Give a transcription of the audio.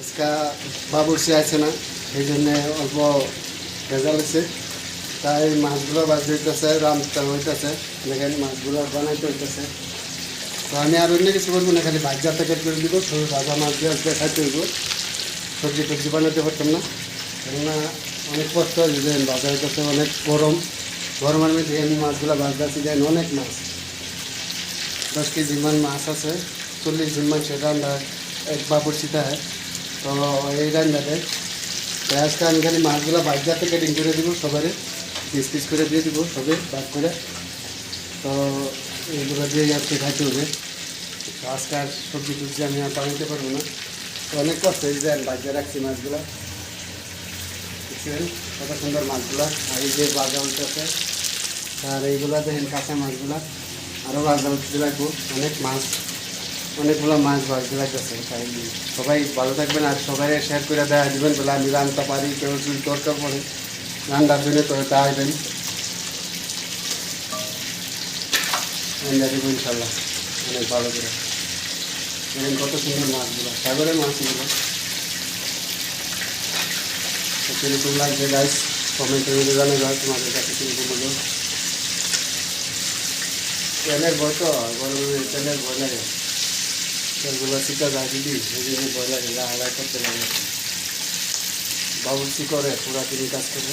আজকে বাবুর্চি আছে না, এই জন্যে অল্প ভেজাল হয়েছে। তাই মাছগুলো বাজ হইতেছে, রান্না হইতেছে, দেখেন মাছগুলো বানাইতে হইতেছে। তো আমি আর অন্য কিছু করবো না, খালি ভাজা প্যাকেট করে দিব, সব ভাজা মাছ দিয়ে আজকে খাইতে হইব। সবজি টবজি বানাতে পারতাম না, কেননা অনেক কষ্ট হয়ে যায়। ভাজা হইতেছে, অনেক গরম, গরমের মধ্যে আমি মাছগুলো ভাজতেছি, দেন অনেক মাছ, 10 কেজি মান মাছ আছে, 40 জন মানুষের রান্না এক বাবুর্চিতে হয়। তো এই রান্নাতে আজকে আমি খালি মাছগুলো ভাজা প্যাকেটিং করে দিব, সবারে পিস পিস করে দিয়ে দিব, সবে ভাগ করে। তো এইগুলো দিয়ে আজকে খাইতে হবে। তো আজকে আর সবজি টবজি আমি আর বানাইতে পারবো না, তো অনেক কষ্ট হয়েছে। আমি বাজিয়ে রাখছি মাছগুলো, দেখছেন কত সুন্দর মাছগুলো। আর এই যে বাজা উঠতেছে, আর এইগুলো দেখেন কাঁচা মাছগুলো আরও বাজা উঠতে লাগবো। অনেক মাছ, অনেকগুলো মাছ ভাজতে লাগতেছে। তাই সবাই ভালো থাকবেন, আর সবাই শেয়ার করে দেওয়া দেবেন, বলে আমি রান্না পারি, কেউ যদি দরকার পড়ে রান্নার জন্য তো দেওয়া দেবেন ইনশাল্লাহ অনেক ভালো করে। দেখেন কত সুন্দর মাছগুলো, সাগরের মাছগুলো। কিরকম লাগছে গাইস, কমেন্টের মধ্যে জানা যায় তোমাদের কাছে কিরকম হলো। তেলের ভয় তো, গরমে তেলের ভয় লাগে, তেলগুলো শীতা যায় দিদি, সেই জন্য ভয় লাগে, হালাই করতে লাগে। বাবুর্চি করে পুরা তিনি কাজ করে।